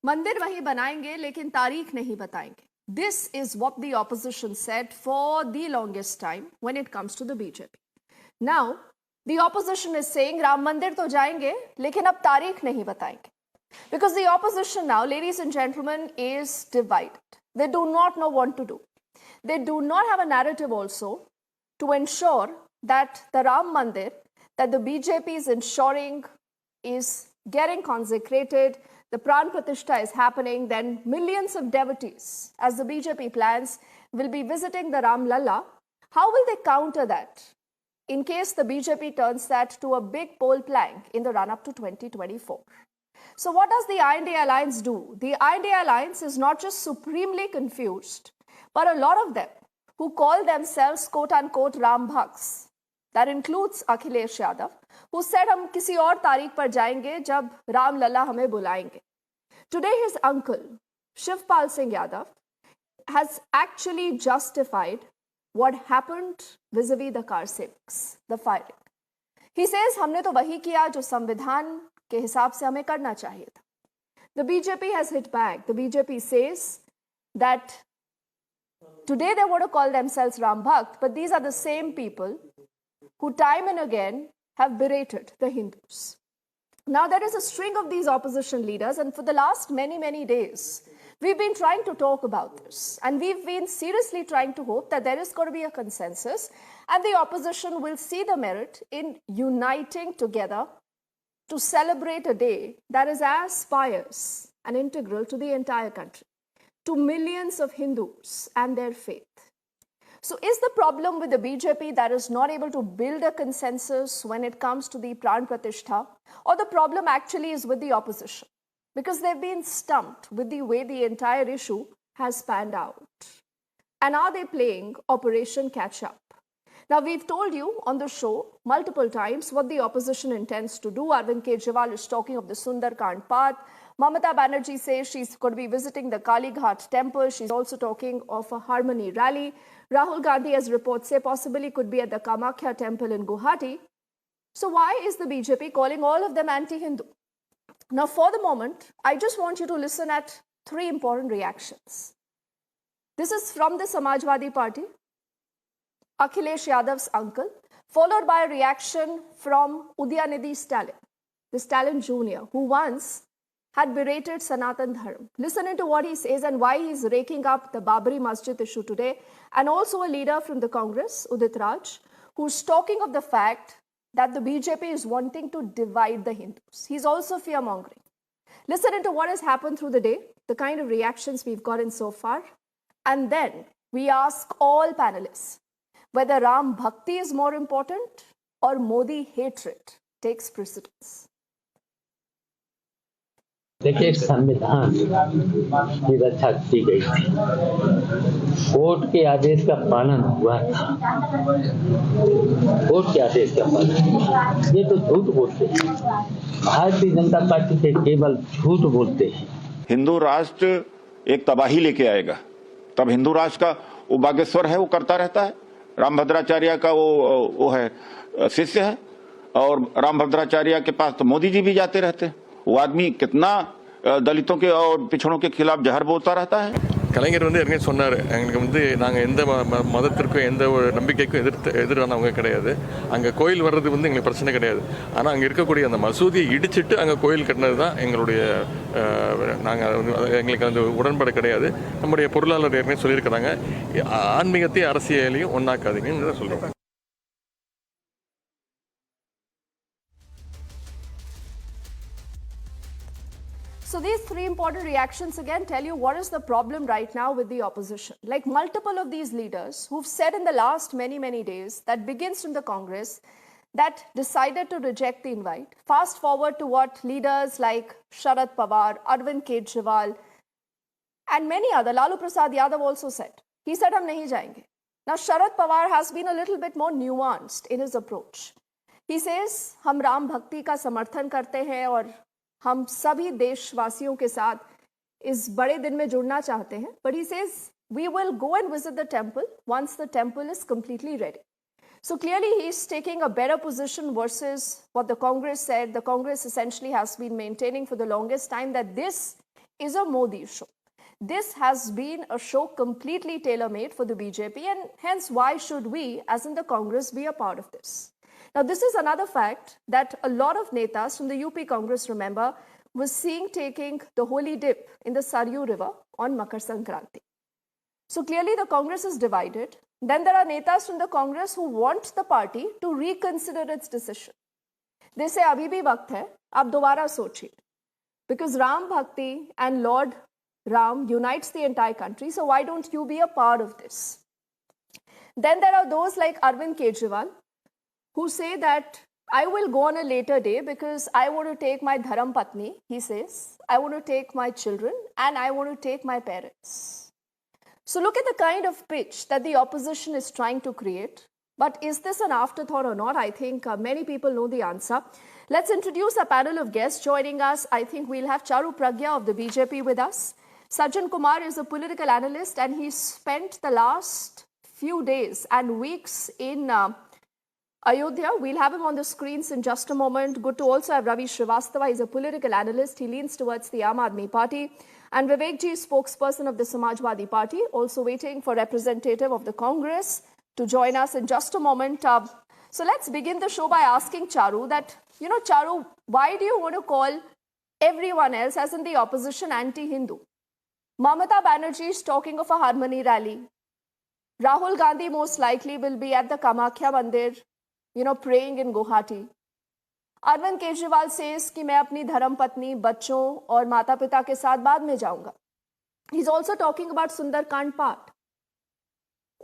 मंदिर वही बनाएंगे लेकिन तारीख नहीं बताएंगे. This is what the opposition said for the longest time when it comes to the BJP. Now, the opposition is saying Ram Mandir to जाएंगे लेकिन अब तारीख नहीं बताएंगे. Because the opposition now, ladies and gentlemen, is divided. They do not know what to do. They do not have a narrative also to ensure that the Ram Mandir, that the BJP is ensuring is getting consecrated, the Pran Pratishtha is happening, then millions of devotees, as the BJP plans, will be visiting the Ram Lalla. How will they counter that in case the BJP turns that to a big poll plank in the run-up to 2024? So what does the INDI Alliance do? The INDI Alliance is not just supremely confused, but a lot of them who call themselves quote-unquote Ram Bhaks, that includes Akhilesh Yadav, who said हम किसी और तारीख पर जाएंगे जब राम लला हमें बुलाएंगे. Today his uncle, Shivpal Singh Yadav, has actually justified what happened vis-a-vis the car civics, the firing. He says हमने तो वही किया जो संविधान के हिसाब से हमें करना चाहिए था. The BJP has hit back. The BJP says that today they want to call themselves Ram Bhakt, but these are the same people who time and again have berated the Hindus. Now there is a string of these opposition leaders, and for the last many days, we've been trying to talk about this, and we've been seriously trying to hope that there is going to be a consensus and the opposition will see the merit in uniting together to celebrate a day that is as pious and integral to the entire country, to millions of Hindus and their faith. So is the problem with the BJP that is not able to build a consensus when it comes to the Pran Pratishtha, or the problem actually is with the opposition? Because they've been stumped with the way the entire issue has panned out. And are they playing Operation Catch Up? Now, we've told you on the show multiple times what the opposition intends to do. Arvind Kejriwal is talking of the Sundarkand path. Mamata Banerjee says she's going to be visiting the Kali Ghat temple. She's also talking of a Harmony rally. Rahul Gandhi, as reports say, possibly could be at the Kamakhya temple in Guwahati. So why is the BJP calling all of them anti-Hindu? Now, for the moment, I just want you to listen at three important reactions. This is from the Samajwadi Party, Akhilesh Yadav's uncle, followed by a reaction from Udyanidhi Stalin, the Stalin Jr., who once had berated Sanatan Dharm. Listen into what he says and why he's raking up the Babri Masjid issue today, and also a leader from the Congress, Udit Raj, who's talking of the fact that the BJP is wanting to divide the Hindus. He's also fear-mongering. Listen into what has happened through the day, the kind of reactions we've gotten so far, and then we ask all panelists whether Ram Bhakti is more important or Modi hatred takes precedence. देखिए, संविधान की रक्षा की गई थी, court के आदेश का पालन हुआ था, कोर्ट के आदेश का पालन, ये तो झूठ बोलते हैं, भारतीय जनता पार्टी के केवल झूठ बोलते हैं. हिंदू राष्ट्र एक तबाही लेके आएगा, तब हिंदू राष्ट्र का वो बागेश्वर है, वो करता रहता है. रामभद्राचार्य का वो है शिष्य है, और रामभद्राचार्य के पास तो मोदी जी भी जाते रहते हैं. वो आदमी कितना दलितों के और पिछड़ों के खिलाफ जहर बोलता रहता है. கலைஞர் ஏற்கனவே சொன்னார், எங்களுக்கு நாங்கள் எந்த மதத்திற்கும் எந்த ஒரு நம்பிக்கைக்கும் எதிரானவங்க கிடையாது. அங்கே கோயில் வர்றது எங்களுக்கு பிரச்சனை கிடையாது. ஆனால் அங்கே இருக்கக்கூடிய அந்த மசூதியை இடிச்சிட்டு அங்கே கோயில் கட்டினது தான் எங்களுடைய எங்களுக்கு அந்த உடன்பாடு கிடையாது. நம்முடைய பொருளாளர் ஏற்கனவே சொல்லியிருக்கிறாங்க, ஆன்மீகத்தையும் அரசியலையும் ஒன்றாக்காதீங்கன்னு சொல்கிறோம். So these three important reactions again tell you what is the problem right now with the opposition. Like multiple of these leaders who've said in the last many days, that begins from the Congress, that decided to reject the invite. Fast forward to what leaders like Sharad Pawar, Arvind Kejriwal, and many other, Lalu Prasad Yadav also said. He said, hum nahi jayenge. Now Sharad Pawar has been a little bit more nuanced in his approach. He says, हम राम भक्ति का समर्थन करते हैं और हम सभी देशवासियों के साथ इस बड़े दिन में जुड़ना चाहते हैं. But he says, we will go and visit the temple once the temple is completely ready. So clearly he's taking a better position versus what the Congress said. The Congress essentially has been maintaining for the longest time that this is a Modi show. This has been a show completely tailor-made for the BJP, and hence why should we, as in the Congress, be a part of this? Now, this is another fact that a lot of netas from the UP Congress, remember, was seen taking the holy dip in the Saryu River on Makar Sankranti. So clearly the Congress is divided. Then there are netas from the Congress who want the party to reconsider its decision. They say, abhi bhi waqt hai, ab dobara sochiye. Because Ram Bhakti and Lord Ram unites the entire country, so why don't you be a part of this? Then there are those like Arvind Kejriwal who say that I will go on a later day because I want to take my dharam patni, he says, I want to take my children and I want to take my parents. So look at the kind of pitch that the opposition is trying to create. But is this an afterthought or not? I think many people know the answer. Let's introduce a panel of guests joining us. I think we'll have Charu Pragya of the BJP with us. Sajjan Kumar is a political analyst and he spent the last few days and weeks in Ayodhya. We'll have him on the screens in just a moment. Good to also have Ravi Srivastava. He's a political analyst. He leans towards the Aam Aadmi Party. And Vivek Ji, spokesperson of the Samajwadi Party, also waiting for representative of the Congress to join us in just a moment. So let's begin the show by asking Charu that, Charu, why do you want to call everyone else, as in the opposition, anti-Hindu? Mamata Banerjee is talking of a harmony rally. Rahul Gandhi most likely will be at the Kamakhya Mandir, praying in Guwahati. Arvind Kejriwal says कि मैं अपनी धर्मपत्नी, बच्चों और माता पिता के साथ बाद में जाऊंगा. He is also talking about Sundarkand part.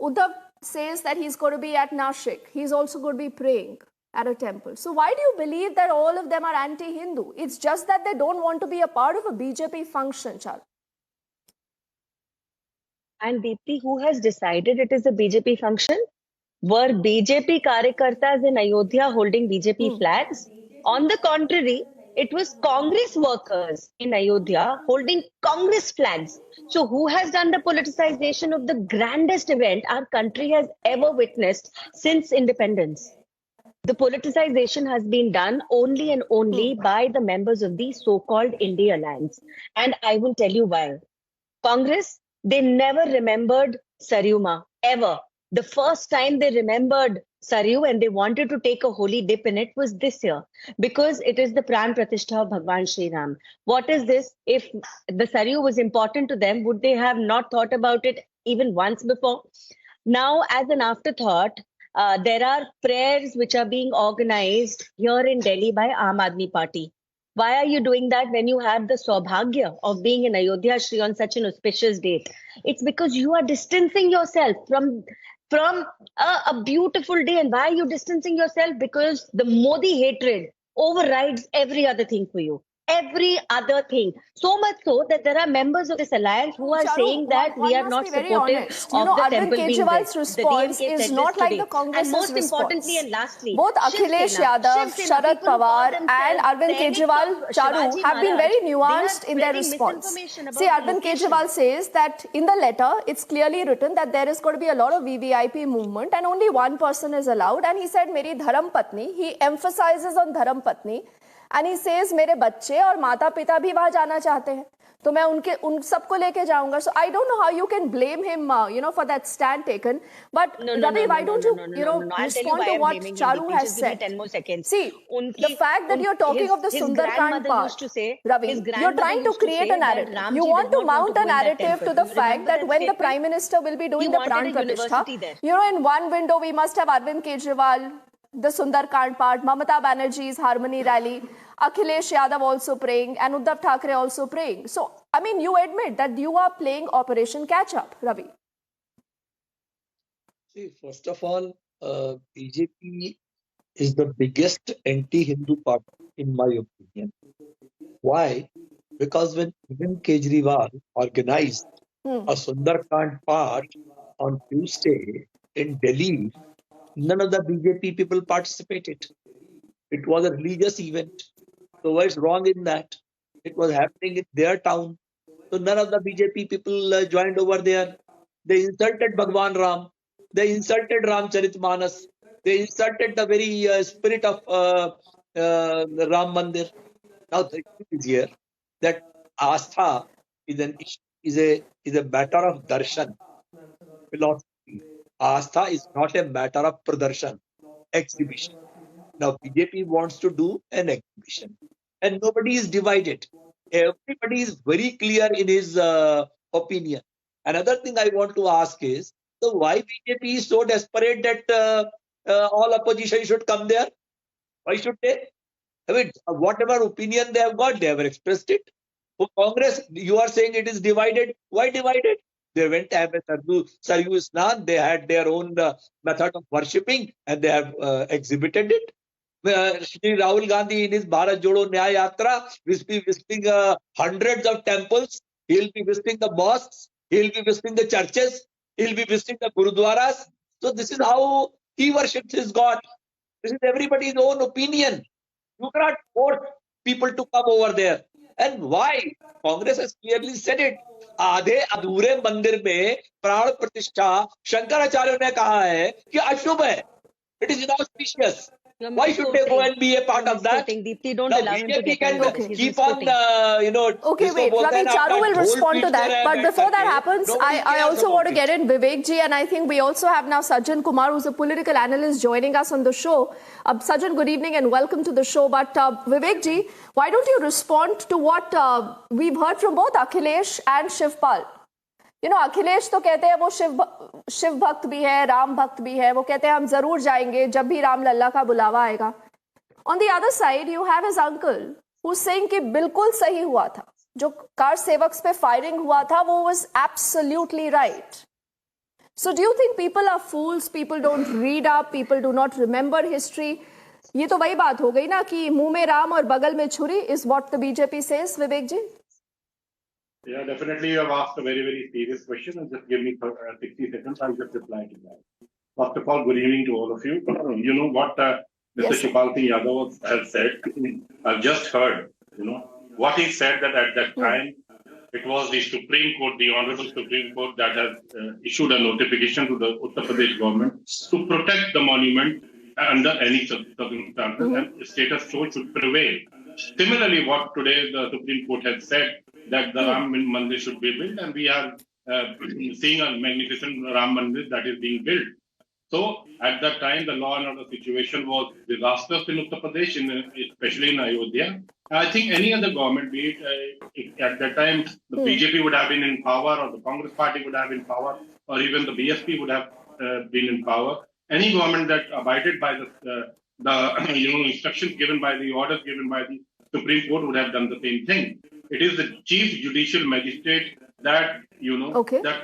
Uddhav says that he's going to be at Nashik. He's also going to be praying at a temple. So why do you believe that all of them are anti-Hindu? It's just that they don't want to be a part of a BJP function, Charu. And Deepthi, who has decided it is a BJP function? Were BJP Karyakartas in Ayodhya holding BJP flags? On the contrary, it was Congress workers in Ayodhya holding Congress flags. So who has done the politicization of the grandest event our country has ever witnessed since independence? The politicization has been done only and only by the members of the so-called INDI Alliance. And I will tell you why. Congress, they never remembered Saryu Ma, ever. The first time they remembered Saryu and they wanted to take a holy dip in it was this year, because it is the Pran Pratishtha of Bhagwan Shri Ram. What is this? If the Saryu was important to them, would they have not thought about it even once before? Now, as an afterthought, there are prayers which are being organized here in Delhi by Aam Aadmi Party. Why are you doing that when you have the Saubhagya of being in Ayodhya Shri on such an auspicious date? It's because you are distancing yourself from a beautiful day. And why are you distancing yourself? Because the Modi hatred overrides every other thing for you. Every other thing. So much so that there are members of this alliance who are saying that we are not supportive of the temple being built. Arvind Kejriwal's response is not like the Congress's response. And most importantly and lastly, both Akhilesh Yadav, Sharad Pawar and Arvind Kejriwal, Charu, have been very nuanced in their response. See, Arvind Kejriwal says that in the letter, it's clearly written that there is going to be a lot of VVIP movement and only one person is allowed. And he said, Meri Dharam Patni, he emphasizes on Dharam Patni. And he says, मेरे बच्चे और माता पिता भी वहां जाना चाहते हैं, तो मैं उन सबको लेके जाऊंगा. So I don't know how you can blame him, for that stand taken. But Ravi, why don't you, respond to what Charu has said? 10 more seconds. See, the fact that you're talking of the Sundarkand part, Ravi, you're trying to create a narrative. You want to mount a narrative to the fact that when the Prime Minister will be doing the Pran Pratishtha, in one window we must have Arvind Kejriwal, the Sundarkand part, Mamata Banerjee's harmony rally, Akhilesh Yadav also praying, and Uddhav Thackeray also praying. So, I mean, you admit that you are playing Operation Catch Up, Ravi. See, first of all, BJP is the biggest anti-Hindu party, in my opinion. Why? Because when even Kejriwal organized a Sundarkand part on Tuesday in Delhi, none of the BJP people participated. It was a religious event. So what's wrong in that? It was happening in their town. So none of the BJP people joined over there. They insulted Bhagwan Ram. They insulted Ramcharitmanas. They insulted the very spirit of Ram Mandir. Now the issue is here that Astha is a matter of darshan, philosophy. Astha is not a matter of pradarshan, exhibition. Now BJP wants to do an exhibition, and nobody is divided. Everybody is very clear in his opinion. Another thing I want to ask is, so why BJP is so desperate that all opposition should come there? Why should they? I mean, whatever opinion they have got, they have expressed it. For Congress, you are saying it is divided. Why divided? They went to have a Saryu Snan. They had their own method of worshipping, and they have exhibited it. Shri Rahul Gandhi in his Bharat Jodo Nyaya Yatra will be visiting hundreds of temples. He'll be visiting the mosques. He'll be visiting the churches. He'll be visiting the gurudwaras. So this is how he worships his God. This is everybody's own opinion. You cannot force people to come over there. And why? Congress has clearly said it. आधे अधूरे मंदिर में प्राण प्रतिष्ठा शंकराचार्य ने कहा है कि अशुभ है. It is inauspicious. Why should they go and be a part of that? Deepti, don't Now allow him to BJP get can involved. keep on, Okay, wait, Ravi, Charu will respond to that. But before that happens, I also want to get in Vivek ji, and I think we also have now Sajjan Kumar, who's a political analyst, joining us on the show. Sajjan, good evening and welcome to the show. But Vivek ji, why don't you respond to what we've heard from both Akhilesh and Shivpal? You know, Akhilesh तो कहते हैं वो शिव भक्त भी है, राम भक्त भी है. वो कहते हैं हम जरूर जाएंगे जब भी राम लल्ला का बुलावा आएगा. On the other side, you have his uncle who's saying कि बिल्कुल सही हुआ था. जो कार सेवक्स पे फायरिंग हुआ था, वो was absolutely right. So do you think people are fools? People don't read up. People do not remember history. ये तो वही बात हो गई ना कि मुंह में राम और बगल में छुरी is what the BJP says, Vivek ji? Yeah, definitely you have asked a very, very serious question, and just give me 60 seconds, I'll just reply to that. First of all, good evening to all of you. You know what Mr. Yes, Shipal Singh Yadav has said, I've just heard, what he said that at that time, it was the Supreme Court, the Honorable Supreme Court that has issued a notification to the Uttar Pradesh government to protect the monument under any circumstances, and status quo should prevail. Similarly, what today the Supreme Court has said, that the Ram Mandir should be built, and we are seeing a magnificent Ram Mandir that is being built. So, at that time, the law and order situation was disastrous in Uttar Pradesh, especially in Ayodhya. I think any other government, be it at that time, the BJP would have been in power, or the Congress party would have been in power, or even the BSP would have been in power. Any government that abided by the instructions given by the orders given by the Supreme Court would have done the same thing. It is the chief judicial magistrate that that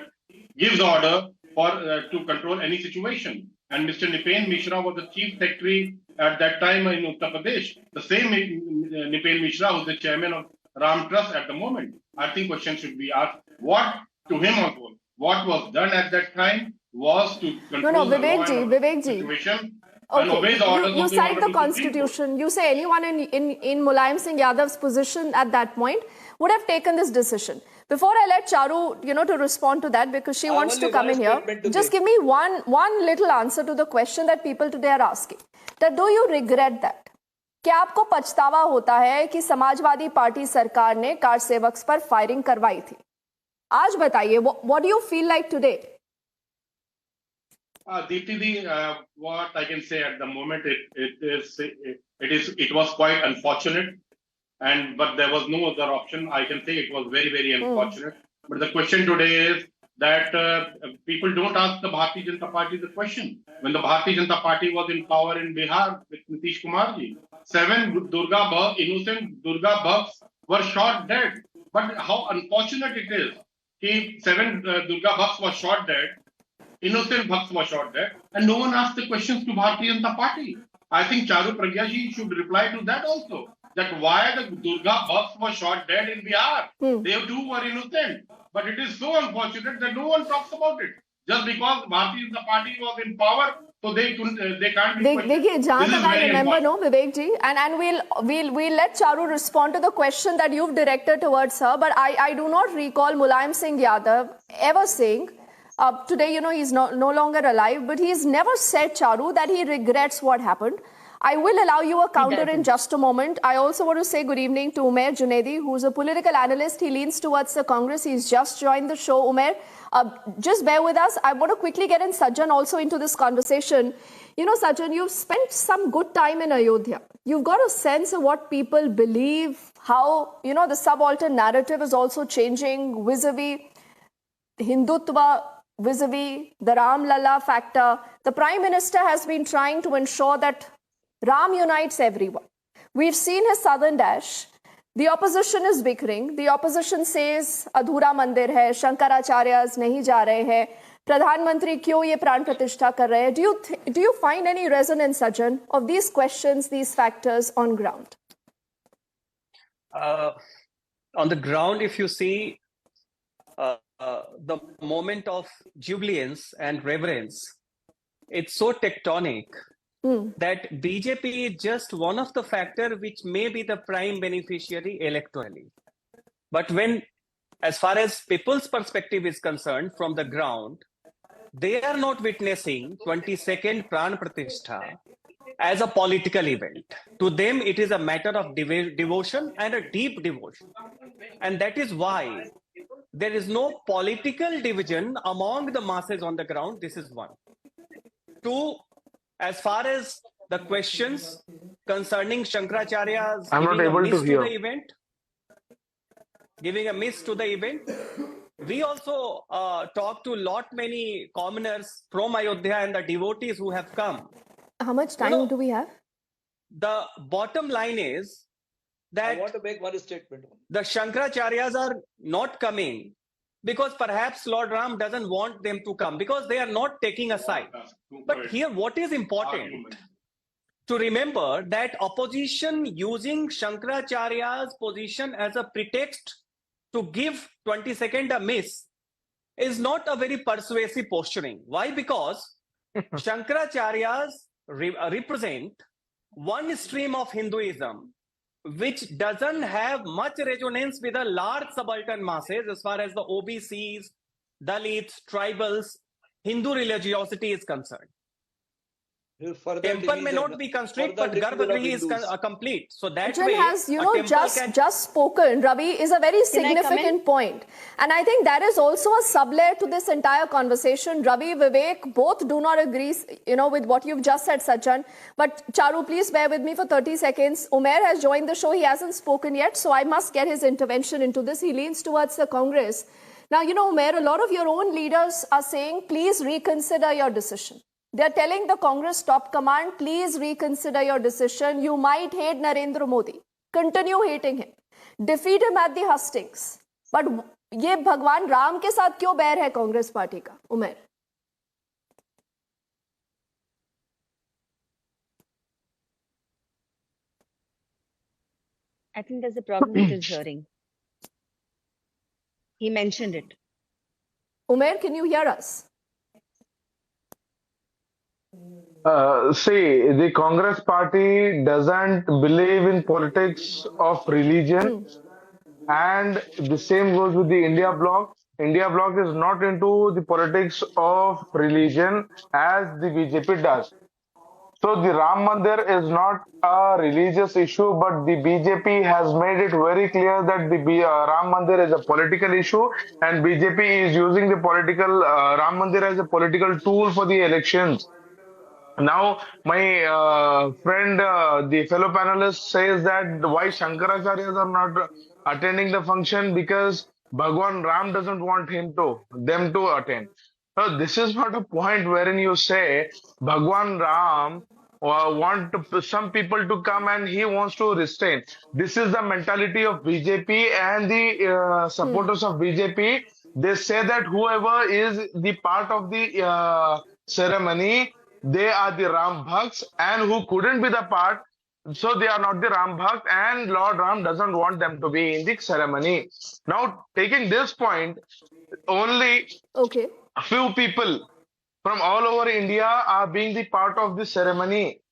gives order for to control any situation. And Mr. Nipen Mishra was the chief secretary at that time in Uttar Pradesh. The same Nipen Mishra was the chairman of Ram Trust at the moment. I think questions should be asked. What to him also? What was done at that time was to control the Vivek ji. situation. Okay, you cite the constitution. You say anyone in Mulayam Singh Yadav's position at that point would have taken this decision. Before I let Charu, to respond to that, because she wants to come in here, just give me one little answer to the question that people today are asking. That do you regret that? क्या आपको पछतावा होता है कि Samajwadi party सरकार ने car sevaks पर firing करवाई थी? आज बताइए, what do you feel like today? Deepti, what I can say at the moment, it was quite unfortunate, but there was no other option. I can say it was very, very unfortunate. But the question today is that people don't ask the Bharatiya Janata Party the question. When the Bharatiya Janata Party was in power in Bihar with Nitish Kumar ji, 7 innocent Durga Bhakts were shot dead. But how unfortunate it is that 7 Durga Bhakts were shot dead. Innocent Bhakts were shot dead, and no one asked the questions to Bharatiya Janata Party. I think Charu Pragya ji should reply to that also. That why the Durga Bhakts were shot dead in Bihar. They too were innocent. But it is so unfortunate that no one talks about it. Just because Bharatiya Janata Party was in power, so they can't be questioned. देखिए, जहाँ तक I remember, Vivek ji, and we'll let Charu respond to the question that you've directed towards her. But I do not recall Mulayam Singh Yadav ever saying. Today, he's no longer alive, but he's never said, Charu, that he regrets what happened. I will allow you a counter in doesn't. just a moment. I also want to say good evening to Umair Junaidi, who's a political analyst. He leans towards the Congress. He's just joined the show. Umair, just bear with us. I want to quickly get in Sajjan also into this conversation. You know, Sajjan, you've spent some good time in Ayodhya. You've got a sense of what people believe, how, you know, the subaltern narrative is also changing vis-a-vis Hindutva, vis-a-vis the Ram Lalla factor. The Prime Minister has been trying to ensure that Ram unites everyone. We've seen his southern dash. The opposition is bickering. The opposition says adhura mandir hai, Shankaracharyas nahi ja rahe hai. प्रधानमंत्री क्यों ये प्राण प्रतिष्ठा कर रहे हैं? Do you find any resonance, Sajjan, of these questions, these factors on ground? On the ground, if you see the moment of jubilance and reverence, it's so tectonic that BJP is just one of the factors which may be the prime beneficiary electorally. But when, as far as people's perspective is concerned from the ground, they are not witnessing 22nd Pran Pratishtha as a political event. To them, it is a matter of devotion and a deep devotion. And that is why there is no political division among the masses on the ground. This is one. Two, as far as the questions concerning Shankaracharya's giving a miss to the event, we also talked to many commoners from Ayodhya and the devotees who have come. How much time do we have? The bottom line is that I want to make one statement. the Shankaracharyas are not coming because perhaps Lord Ram doesn't want them to come, because they are not taking a side. But here, what is important to remember that opposition using Shankaracharya's position as a pretext to give 22nd a miss is not a very persuasive posturing. Why? Because Shankaracharyas represent one stream of Hinduism which doesn't have much resonance with the large subaltern masses as far as the OBCs, Dalits, tribals, Hindu religiosity is concerned. Temple may not be constrained, but Garbhagrihi is complete. So that Sajjan way, has, a temple just spoken, Ravi, is a very significant point. And I think that is also a sub-layer to this entire conversation. Ravi, Vivek, both do not agree, with what you've just said, Sajjan. But Charu, please bear with me for 30 seconds. Umair has joined the show. He hasn't spoken yet, so I must get his intervention into this. He leans towards the Congress. Now, Umair, a lot of your own leaders are saying, please reconsider your decision. They're telling the Congress top command, please reconsider your decision. You might hate Narendra Modi. Continue hating him. Defeat him at the hustings. But ये भगवान राम के साथ क्यों बैर है Congress party का? उमेर. I think there's a problem with his hearing. He mentioned it. Umair, can you hear us? See, the Congress party doesn't believe in politics of religion, and the same goes with the India bloc. India bloc is not into the politics of religion as the BJP does. So the Ram Mandir is not a religious issue, but the BJP has made it very clear that the Ram Mandir is a political issue, and BJP is using the political Ram Mandir as a political tool for the elections. Now, my friend, the fellow panelist, says that why Shankaracharyas are not attending the function because Bhagwan Ram doesn't want them to attend. So this is not a point wherein you say Bhagwan Ram want some people to come and he wants to restrain. This is the mentality of BJP and the supporters of BJP. They say that whoever is the part of the ceremony, they are the Ram Bhakts, and who couldn't be the part, so they are not the Ram Bhakt, and Lord Ram doesn't want them to be in the ceremony. Now, taking this point, only a few people from all over India are being the part of this ceremony.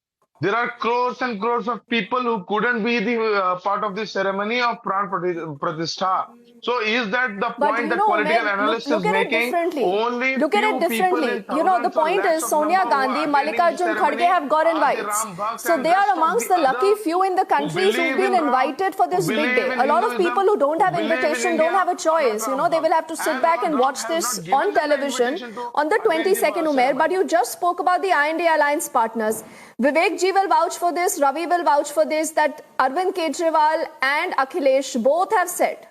there are crores and crores of people who couldn't be the part of the ceremony of Pratishtha. So is that the But point you that know, political Umair, analyst look is at it making? differently. Only Look at it few people differently. in You know, the thousands or point lakhs is of Sonia number who Gandhi, are attending the Mallikarjun Kharge ceremony have got are the invites. Ram Bhakt So and they are rest of amongst the the lucky others few in the who countries who've believe been in Ram, invited for who this big believe day. in A lot of people Hinduism, who don't who have believe in invitation don't India have a are not choice. You Ram know, they will Bhakt. have to sit And back Lord and Ram watch has this not on given them the television invitation to on the attend the 22nd, Umair. ceremony. But you just spoke about the INDI Alliance partners. Vivek ji will vouch for this, Ravi will vouch for this, that Arvind Kejriwal and Akhilesh both have said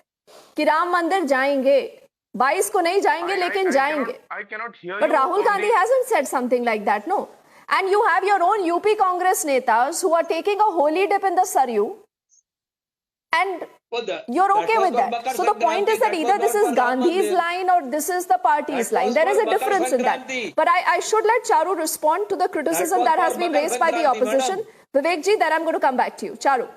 कि राम मंदिर जाएंगे 22 को नहीं जाएंगे लेकिन जाएंगे. I cannot hear But you Rahul on Gandhi the... hasn't said something like that, no. And you have your own UP Congress netas who are taking a holy dip in the Saryu, and you're okay with that. So the point is that either this is Gandhi's line or this is the party's line. There is a difference in that. But I should let Charu respond to the criticism that has been raised by the opposition. Vivek ji, then I'm going to come back to you. Charu.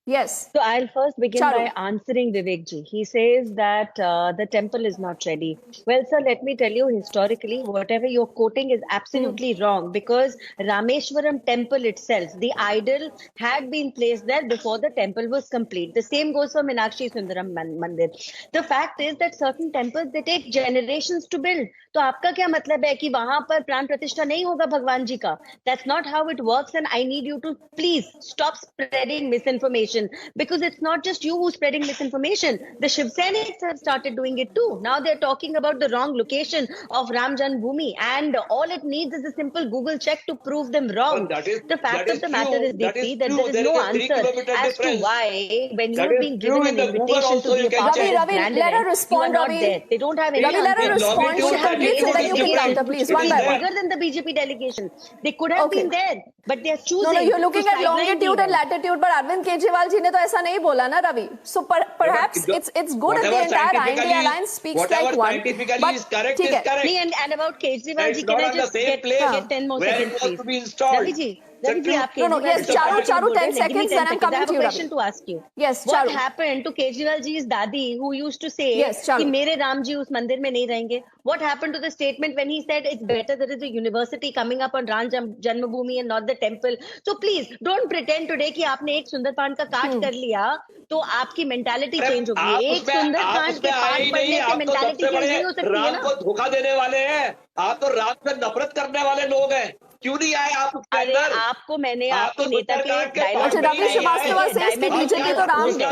Yes. So I'll first begin Charu. by answering Vivek ji. He says that the temple is not ready. Well, sir, let me tell you historically, whatever you're quoting is absolutely wrong, because Rameshwaram temple itself, the idol had been placed there before the temple was complete. The same goes for Meenakshi Sundaram Mandir. The fact is that certain temples, they take generations to build. तो आपका क्या मतलब है कि वहां पर प्राण प्रतिष्ठा नहीं होगा भगवान जी का? That's not how it works, and I need you to please stop spreading misinformation, because it's not just you who's spreading misinformation. The Shiv Sainiks have started doing it too. Now they're talking about the wrong location of Ram Janmabhoomi, and all it needs is a simple Google check to prove them wrong. The fact of the matter is, Deepti, that there is no answer as to why, when you're being given an invitation to be a part of this Ravi, grand let her event, you are respond, not Ravi. there. They don't have any Ravi, let her answers. respond. They She don't have completes and then you can counter, please, one by one. bigger than the BJP delegation. They could have been there, but they are choosing. No, you're looking to at sideline longitude the and event. latitude, but Arvind Kejriwal ji ने तो ऐसा नहीं बोला ना, Ravi. So perhaps it's good if the entire INDI Alliance speaks like one. But is correct ठीक is है. correct. And about Kejriwal It's ji, can not I on the just same place get 10 more where it seconds, was please? to be installed. Ravi ji, आप No, yes, Charu, 10 Give me seconds, then I'm 10 seconds. I coming have to a you, question Ravi. to ask you. Yes, What Charu. happened to Kejriwal ji's dadi, who used to say Yes, Charu. कि मेरे राम जी उस मंदिर में नहीं रहेंगे? What happened to the statement when he said it's better there is a university coming up on Ram Janmabhoomi and not the temple? So please don't pretend today कि आपने एक सुंदरकांड का काट कर लिया तो आपकी मेंटालिटी चेंज होगी. एक सुंदरकांड के पाठ पढ़ने से मेंटालिटी चेंज नहीं हो सकती है राम ना. को धोखा देने वाले हैं आप, तो राम से नफरत करने वाले लोग हैं. क्यों नहीं आए आप उसके अरे अंदर? आपको मैंने आप आपके तो नेता के सुंदरकांड के डायलॉग अच्छा, रवि श्रीवास्तव says कि बीजेपी तो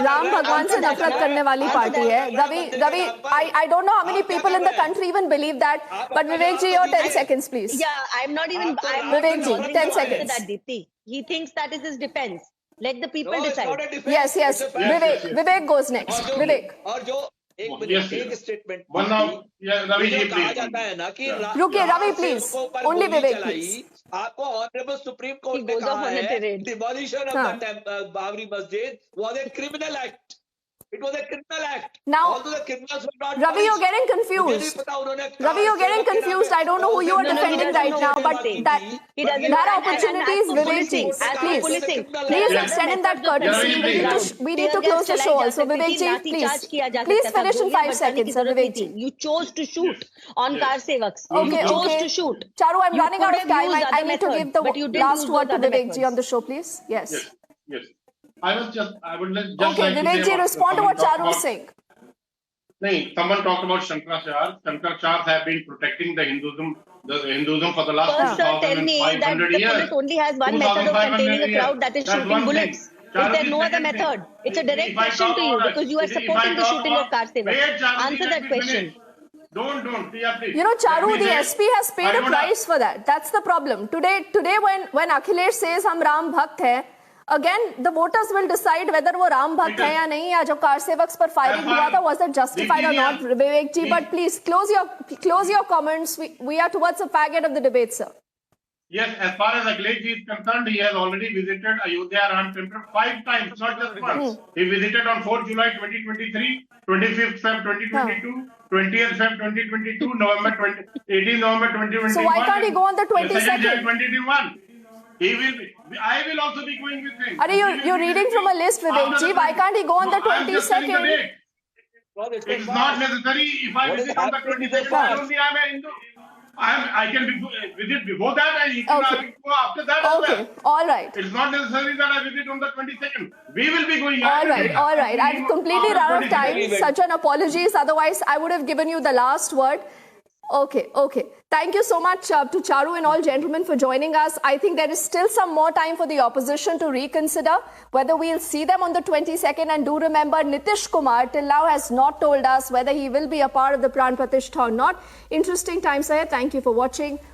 राम भगवान से नफरत करने वाली पार्टी है. Ravi, I don't know how many people in the country even believe that. But Vivek ji, your 10 seconds, please. Yeah, I'm not even. Vivek ji, 10 seconds. That, Deepti. He thinks that is his defense. Let the people No, it's decide. not a defense. Yes. Vivek goes next. Vivek. और जो एक Yes, एक yes. Statement One now, yeah, Ravi ji, कहा please. जाता है ना कि रुकिए, रवि, यहाँ से please. उसको ऊपर Only गोली Vivek, चलाई. please. आपको ऑनरेबल सुप्रीम कोर्ट He ने goes off कहा on a है tirade. डिमोलिशन हाँ. ऑफ द बाबरी मस्जिद was a criminal act. It was a criminal act. Now, Although the criminals were not Ravi, you're punished. getting confused. Ravi, you're getting confused. I don't know who you are No, he defending doesn't right know now, what but he's saying. that He doesn't know. that And opportunity is as for Vivek policing, ji's. as for Please, policing, please extend that courtesy. We need to close the show also. Vivek ji, please finish in 5 seconds, sir. Vivek ji. You chose to shoot on car sevaks. Okay, You chose okay. to shoot. Charu, I'm You running could out of have time. used I other need to methods, give the but you didn't last use word to those other Vivek ji methods. on the show, please. Yes. Yes. I would just Okay, like to Vivek say ji, respond to what someone talked Charu is about- saying. Someone talked about Shankaracharya. Shankaracharya have been protecting the Hinduism for the last First, sir, tell me that 2,500 the years. police only has one method of 2,500 containing a years. crowd, that is That's shooting one bullets. thing. Is there Charuji, no other second thing. method? It's a direct If I question talk to you about- because you are if I supporting the talk shooting about- of car sevaks. Wait, Charuji, Answer let that me question. finish. Don't. Yeah, please. You know, Charu, Let me the finish. SP has paid a price for that. That's the problem. Today when Akhilesh says हम राम भक्त हैं, again the voters will decide whether वो राम भक्त है या नहीं, या जो कार सेवक्स पर फायरिंग हुआ था, was that justified or not, Vivek ji? But please close your comments. We are towards the faggot of the debate, sir. Yes, as far as Akhilesh ji is concerned, he has already visited Ayodhya Ram Temple 5 times, not just once. He visited on 4th July 2023, 25th Feb 2022, 20th Feb 2022, 18th November 2021. So why can't he go on the 22nd? 2021. I will also be going with him. Are you're reading from a list, Vivek ji? Why can't he go on the No, I'm just telling the 22nd? date. It's not necessary if I visit on the 22nd. Only I'm a Hindu. I can visit before that, and he can Okay. go after that as Okay, well. all right. It's not necessary that I visit on the 22nd. We will be going. All right. I've completely run out of time. Sachin, apologies. Otherwise, I would have given you the last word. Okay. Thank you so much to Charu and all gentlemen for joining us. I think there is still some more time for the opposition to reconsider whether we'll see them on the 22nd. And do remember, Nitish Kumar till now has not told us whether he will be a part of the Pran Pratishtha or not. Interesting times ahead. Thank you for watching.